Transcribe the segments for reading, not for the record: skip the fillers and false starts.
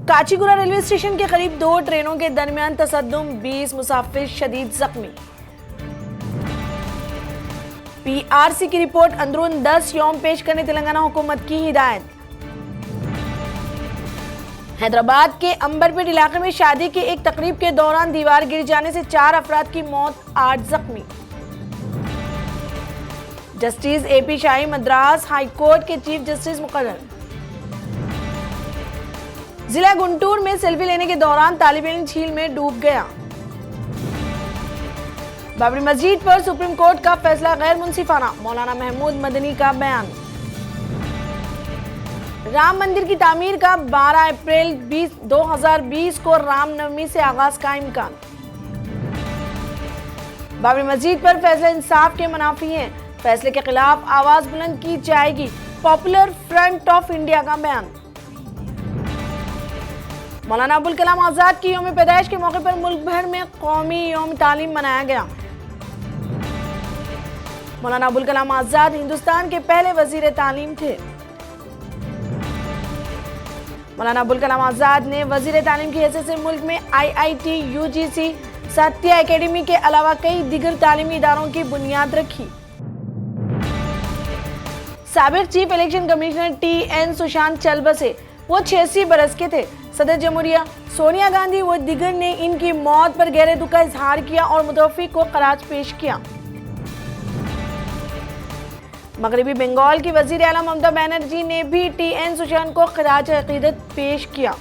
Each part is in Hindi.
काचीगुड़ा रेलवे स्टेशन के करीब 2 ट्रेनों के दरमियान तसद्दुम, 20 मुसाफिर शदीद जख्मी। पीआरसी की रिपोर्ट अंदरून 10 यौम पेश करने तेलंगाना हुकूमत की हिदायत। हैदराबाद के अंबरपेट इलाके में शादी की एक तकरीब के दौरान दीवार गिर जाने से 4 अफराद की मौत, 8 जख्मी। जस्टिस एपी शाही मद्रास हाई कोर्ट के चीफ जस्टिस मुकर्रर। जिला गुंटूर में सेल्फी लेने के दौरान तालिब इल्म झील में डूब गया। बाबरी मस्जिद पर सुप्रीम कोर्ट का फैसला गैर मुंसिफाना, मौलाना महमूद मदनी का बयान। राम मंदिर की तामीर का 12 अप्रैल 2020 को रामनवमी से आगाज का इम्कान। बाबरी मस्जिद पर फैसला इंसाफ के मुनाफी है, फैसले के खिलाफ आवाज बुलंद की जाएगी, पॉपुलर फ्रंट ऑफ इंडिया का बयान। मौलाना अबुल कलाम आजाद की यौम पैदाइश के मौके पर मुल्क भर में कौमी यौम तालीम मनाया गया। मौलाना अबुल कलाम आजाद हिंदुस्तान के पहले वजीर तालीम थे। मौलाना अबुल कलाम आजाद ने वजीर तालीम की हैसियत से मुल्क में IIT, UGC, सत्या एकेडमी के अलावा कई दिगर तालीमी इदारों की बुनियाद रखी। साबिक chief election commissioner TN Sushant चल बसे, वो 86 बरस के थे। सदर जमहूरिया सोनिया गांधी व दिगर ने इनकी मौत पर गहरे दुख का इजहार किया और मुतवफ़्फ़ी को खराज पेश किया। मगरबी बंगाल की वजीर आला ममता बनर्जी ने भी TN सुशांत को खराज अकीदत पेश किया।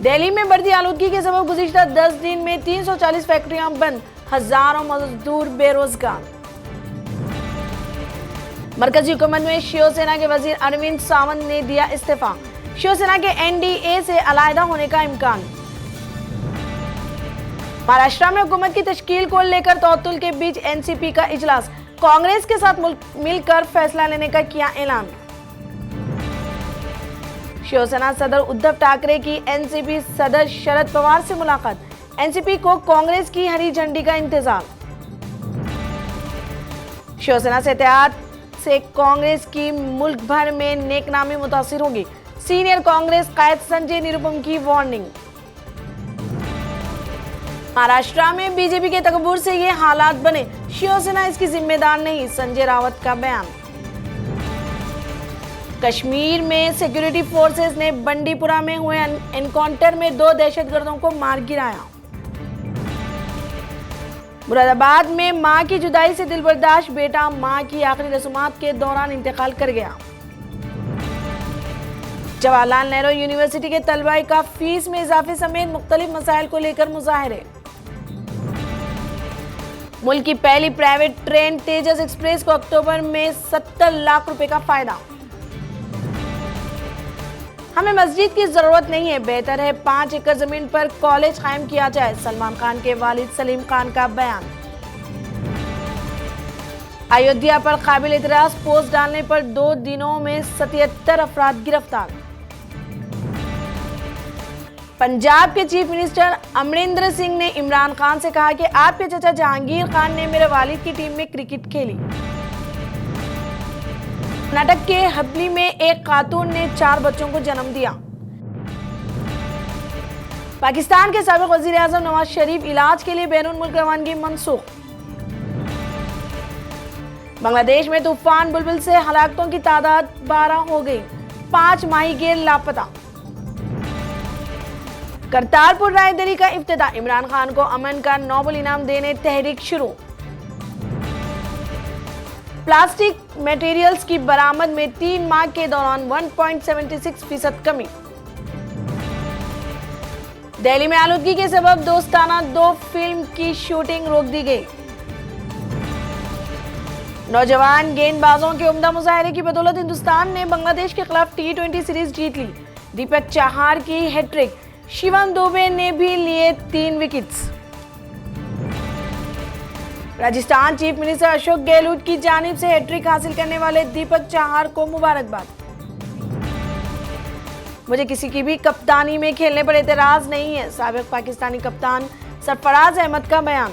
दिल्ली में बढ़ती आलूदगी के सबब गुज़िश्ता 10 दिन में 340 फैक्ट्रियां बंद, हजारों मजदूर बेरोजगार। मरकजी हुकूमत में शिवसेना के वजीर अरविंद सावंत ने दिया इस्तीफा, शिवसेना के NDA से अलहदा होने का इम्कान। महाराष्ट्र में हुकूमत की तश्कील को लेकर तौतुल के बीच NCP का इजलास, कांग्रेस के साथ मिलकर फैसला लेने का किया ऐलान। शिवसेना सदर उद्धव ठाकरे की NCP सदर शरद पवार से मुलाकात, NCP को कांग्रेस की हरी झंडी का इंतजार। शिवसेना से इत्तेहाद से कांग्रेस की मुल्क भर में नेकनामी मुतासिर होगी, सीनियर कांग्रेस कायद संजय निरुपम की वार्निंग। महाराष्ट्र में बीजेपी के तकब्बुर से ये हालात बने, शिवसेना इसकी जिम्मेदार नहीं, संजय रावत का बयान। कश्मीर में सिक्योरिटी फोर्सेस ने बंडीपुरा में हुए एनकाउंटर में 2 दहशतगर्दों को मार गिराया। मुरादाबाद में मां की जुदाई से दिलबर्दाश्त बेटा मां की आखिरी रस्मात के दौरान इंतकाल कर गया। जवाहरलाल नेहरू यूनिवर्सिटी के तलबा का फीस में इजाफे समेत मुख्तलिफ मसाइल को लेकर मुजाहरे। मुल्क की पहली प्राइवेट ट्रेन तेजस एक्सप्रेस को अक्टूबर में 70 लाख रुपए का फायदा। हमें मस्जिद की जरूरत नहीं है, बेहतर है 5 एकड़ जमीन पर कॉलेज कायम किया जाए, सलमान खान के वालिद सलीम खान का बयान। अयोध्या पर काबिल इतराज पोस्ट डालने पर 2 दिनों में 77 अफराद गिरफ्तार। पंजाब के चीफ मिनिस्टर अमरिंदर सिंह ने इमरान खान से कहा कि आपके चाचा जहांगीर खान ने मेरे वालिद की टीम में क्रिकेट खेली। कर्नाटक के हबली में एक खातून ने 4 बच्चों को जन्म दिया। पाकिस्तान के साबिक वजीर आजम नवाज शरीफ इलाज के लिए बैरून मुल्क रवानगी मनसूख। बांग्लादेश में तूफान बुलबुल से हलाकतों की तादाद 12 हो गई, 5 माहीगीर लापता। करतारपुर रायदरी का इफ्तिताह, इमरान खान को अमन का नोबेल इनाम देने तहरीक शुरू। प्लास्टिक मटेरियल्स की बरामद में 3 माह के दौरान 1.76% कमी। दिल्ली में आलूदगी के सबब दोस्ताना 2 फिल्म की शूटिंग रोक दी गई। नौजवान गेंदबाजों के उम्दा मुजाहरे की बदौलत हिंदुस्तान ने बांग्लादेश के खिलाफ T20 सीरीज जीत ली। दीपक चाहर की हैट्रिक, शिवम दुबे ने भी लिए 3 wickets. Rajasthan chief minister Ashok Gehlot की जानिब से हैट्रिक हासिल करने वाले दीपक चाहर को मुबारकबाद। मुझे किसी की भी कप्तानी में खेलने पर एतराज नहीं है, साबिक पाकिस्तानी कप्तान सरफराज अहमद का बयान।